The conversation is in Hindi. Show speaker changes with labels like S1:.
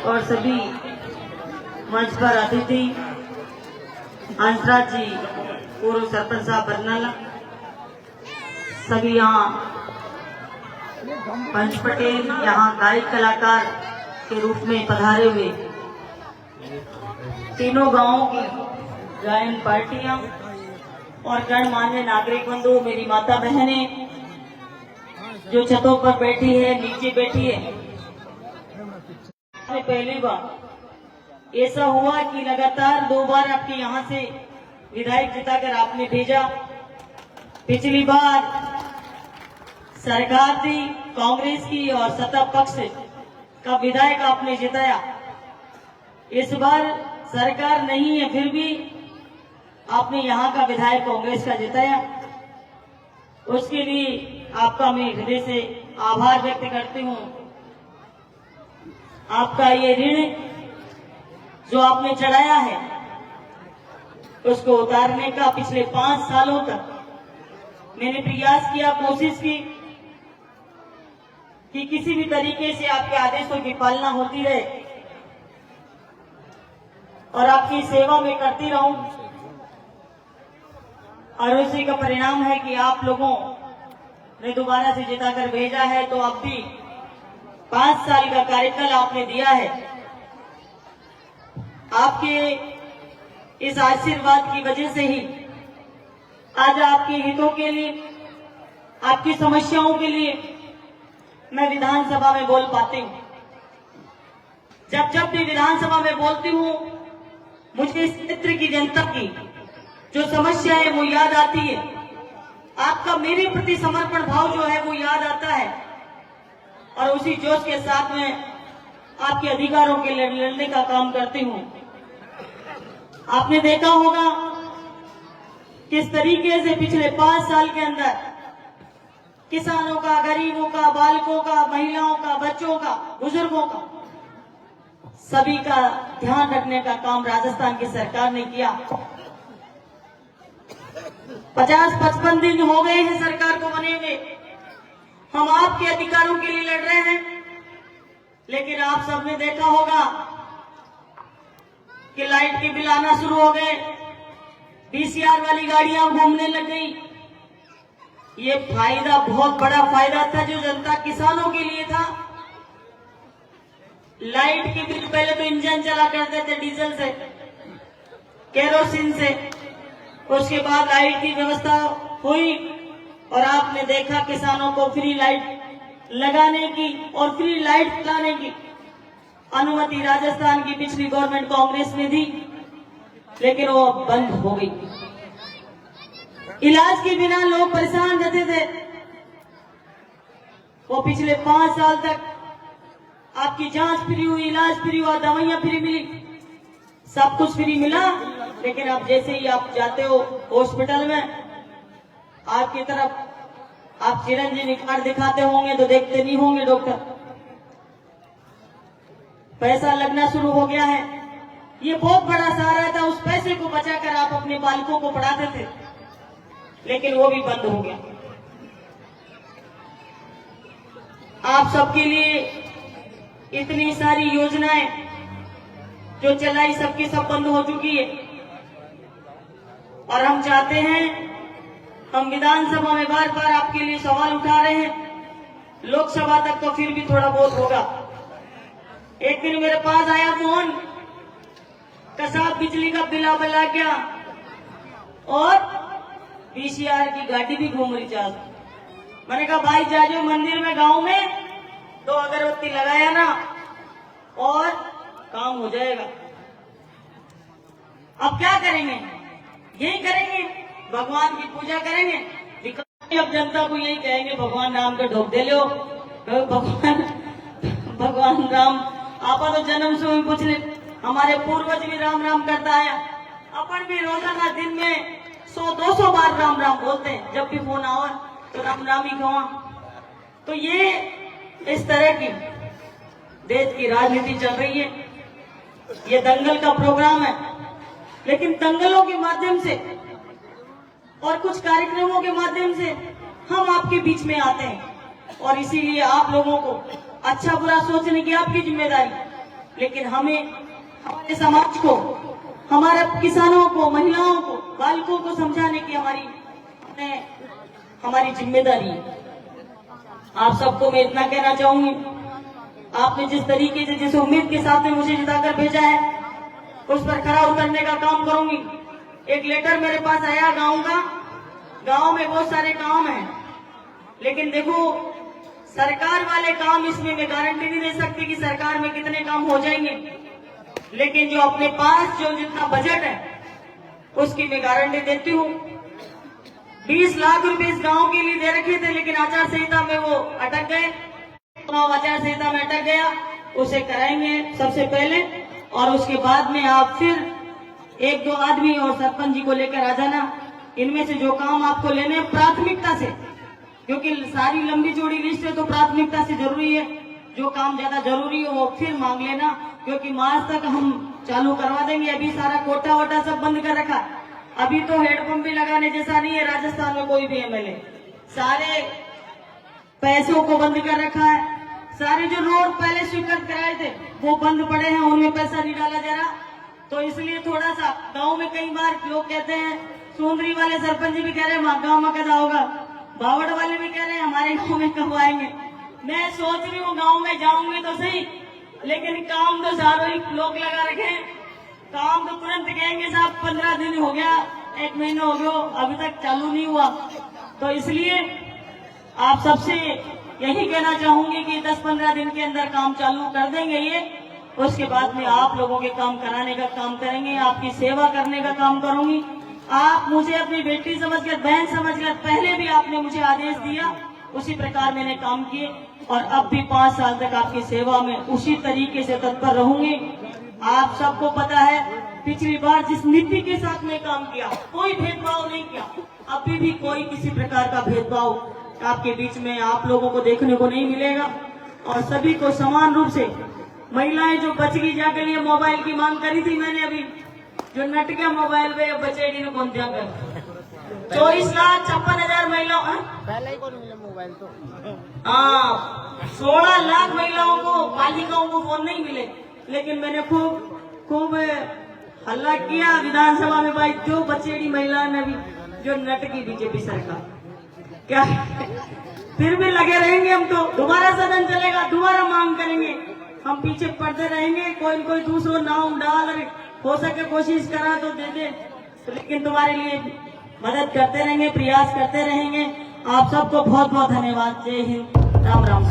S1: और सभी मंच पर अतिथि हंसराज जी, पूर्व सरपंच साहब बरनाला, सभी यहाँ पंच पटेल, यहाँ गायक कलाकार के रूप में पधारे हुए तीनों गांवों की गायन पार्टियां और गणमान्य नागरिक बंधु, मेरी माता बहनें जो छतों पर बैठी है, नीचे बैठी है। पहली बार ऐसा हुआ कि लगातार 2 बार आपके यहाँ से विधायक जिताकर आपने भेजा। पिछली बार सरकार थी कांग्रेस की और सत्ता पक्ष का विधायक आपने जिताया। इस बार सरकार नहीं है, फिर भी आपने यहाँ का विधायक कांग्रेस का जिताया। उसके लिए आपका मैं हृदय से आभार व्यक्त करती हूँ। आपका ये ऋण जो आपने चढ़ाया है उसको उतारने का पिछले 5 सालों तक मैंने प्रयास किया, कोशिश की कि किसी भी तरीके से आपके आदेशों की पालना होती रहे और आपकी सेवा में करती रहूं। और उसी का परिणाम है कि आप लोगों ने दोबारा से जिताकर भेजा है, तो अब भी 5 साल का कार्यकाल आपने दिया है। आपके इस आशीर्वाद की वजह से ही आज आपके हितों के लिए, आपकी समस्याओं के लिए मैं विधानसभा में बोल पाती हूँ। जब भी विधानसभा में बोलती हूँ, मुझे इस क्षेत्र की जनता की जो समस्या है वो याद आती है। आपका मेरे प्रति समर्पण भाव जो है वो याद आता है और उसी जोश के साथ में आपके अधिकारों के लिए लड़ने का काम करती हूँ। आपने देखा होगा किस तरीके से पिछले 5 साल के अंदर किसानों का, गरीबों का, बालकों का, महिलाओं का, बच्चों का, बुजुर्गों का, सभी का ध्यान रखने का काम राजस्थान की सरकार ने किया। 50-55 दिन हो गए हैं सरकार को बने हुए। हम आपके अधिकारों के लिए लड़ रहे हैं, लेकिन आप सबने देखा होगा कि लाइट के बिल आना शुरू हो गए, बीसीआर वाली गाड़ियां घूमने लग गई। ये फायदा, बहुत बड़ा फायदा था जो जनता, किसानों के लिए था। लाइट के बिल पहले तो इंजन चला करते थे डीजल से, केरोसिन से, उसके बाद लाइट की व्यवस्था हुई और आपने देखा किसानों को फ्री लाइट लगाने की और फ्री लाइट चलाने की अनुमति राजस्थान की पिछली गवर्नमेंट कांग्रेस ने दी, लेकिन वो बंद हो गई। इलाज के बिना लोग परेशान रहते थे। वो पिछले 5 साल तक आपकी जांच फ्री हुई, इलाज फ्री हुआ, दवाइयां फ्री मिली, सब कुछ फ्री मिला। लेकिन अब जैसे ही आप जाते हो हॉस्पिटल में, आपकी तरफ आप चिरंजीवी कार्ड दिखाते होंगे तो देखते नहीं होंगे डॉक्टर, पैसा लगना शुरू हो गया है। ये बहुत बड़ा सहारा था, उस पैसे को बचाकर आप अपने बालकों को पढ़ाते थे, लेकिन वो भी बंद हो गया। आप सबके लिए इतनी सारी योजनाएं जो चलाई, सबकी सब बंद हो चुकी है। और हम चाहते हैं, हम विधानसभा में बार बार आपके लिए सवाल उठा रहे हैं, लोकसभा तक तो फिर भी थोड़ा बहुत होगा। एक दिन मेरे पास आया फोन, साहब बिजली का बिल आ गया और बीसीआर की गाड़ी भी घूम रही चाल। मैंने कहा भाई जाजो मंदिर में, गांव में तो अगरबत्ती लगाया ना और काम हो जाएगा। अब क्या करेंगे? यही करेंगे, भगवान की पूजा करेंगे। अब जनता को यही कहेंगे, भगवान राम का ढोक दे लो, भगवान राम। आप तो जन्म से पूछ ले, हमारे पूर्वज भी राम राम करता है, अपन भी रोजाना दिन में 100-200 बार राम राम बोलते हैं। जब भी फोन आओ तो राम राम ही कहो। तो ये इस तरह की देश की राजनीति चल रही है। ये दंगल का प्रोग्राम है, लेकिन दंगलों के माध्यम से और कुछ कार्यक्रमों के माध्यम से हम आपके बीच में आते हैं। और इसीलिए आप लोगों को अच्छा बुरा सोचने की आपकी जिम्मेदारी। लेकिन हमें हमारे समाज को, हमारे किसानों को, महिलाओं को, बालकों को समझाने की हमारी जिम्मेदारी है। आप सबको मैं इतना कहना चाहूंगी, आपने जिस तरीके से, जिस उम्मीद के साथ में मुझे जिताकर भेजा है, उस पर खरा उतरने का काम करूंगी। एक लेटर मेरे पास आया गांव का, गांव में बहुत सारे काम हैं, लेकिन देखो सरकार वाले काम, इसमें मैं गारंटी नहीं दे सकती कि सरकार में कितने काम हो जाएंगे, लेकिन जो अपने पास जो जितना बजट है उसकी मैं गारंटी देती हूँ। 20 लाख रुपए इस गांव के लिए दे रखे थे, लेकिन आचार संहिता में वो अटक गए, चुनाव आचार संहिता में अटक गया। उसे कराएंगे सबसे पहले, और उसके बाद में आप फिर 1-2 आदमी और सरपंच जी को लेकर आ जाना। इनमें से जो काम आपको लेने प्राथमिकता से, क्योंकि सारी लंबी चौड़ी लिस्ट है तो प्राथमिकता से जरूरी है, जो काम ज्यादा जरूरी हो वो फिर मांग लेना, क्योंकि मार्च तक हम चालू करवा देंगे। अभी सारा कोटा वोटा सब बंद कर रखा, अभी तो हेडपंप भी लगाने जैसा नहीं है राजस्थान में कोई भी एमएलए। सारे पैसों को बंद कर रखा है, सारे जो रोड पहले स्वीकृत कराए थे वो बंद पड़े हैं, उनमें पैसा नहीं डाला जा रहा। तो इसलिए थोड़ा सा गांव में कई बार लोग कहते हैं, सोंदरी वाले सरपंच भी कह रहे हैं गाँव में कदा होगा, बावड़ वाले भी कह रहे हैं हमारे गाँव में कब आएंगे। मैं सोच रही हूँ गाँव में जाऊंगी तो सही, लेकिन काम तो सार्वजनिक लोग लगा रखे हैं, काम तो तुरंत कहेंगे साहब 15 दिन हो गया, 1 महीना हो गया, अभी तक चालू नहीं हुआ। तो इसलिए आप सबसे यही कहना चाहूंगी कि 10-15 दिन के अंदर काम चालू कर देंगे ये, उसके बाद में आप लोगों के काम कराने का काम करेंगे, आपकी सेवा करने का काम करूंगी। आप मुझे अपनी बेटी समझकर, बहन समझकर, पहले भी आपने मुझे आदेश दिया, उसी प्रकार मैंने काम किए, और अब भी 5 साल तक आपकी सेवा में उसी तरीके से तत्पर रहूंगी। आप सबको पता है पिछली बार जिस नीति के साथ में काम किया, कोई भेदभाव नहीं किया, अभी भी कोई किसी प्रकार का भेदभाव आपके बीच में आप लोगों को देखने को नहीं मिलेगा, और सभी को समान रूप से। महिलाएं जो बचगी जाके लिए मोबाइल की मांग करी थी मैंने, अभी जो नट गया मोबाइल पे बचेगी ने कौन ध्यान कर 24,56,000 महिलाओं,
S2: पहले ही कौन मिले मोबाइल तो,
S1: हाँ 16 लाख महिलाओं को, बालिकाओं को फोन नहीं मिले, लेकिन मैंने खूब हल्ला किया विधानसभा में। भाई जो बचेड़ी महिला ने भी जो नट की बीजेपी सरकार, क्या फिर भी लगे रहेंगे हम, तो दोबारा सदन चलेगा, दोबारा मांग करेंगे, हम पीछे पड़ते रहेंगे, कोई न कोई दूसरों नाम डाल, हो सके कोशिश करा तो दे दे, तो लेकिन तुम्हारे लिए मदद करते रहेंगे, प्रयास करते रहेंगे। आप सबको बहुत बहुत धन्यवाद। जय हिंद, राम राम।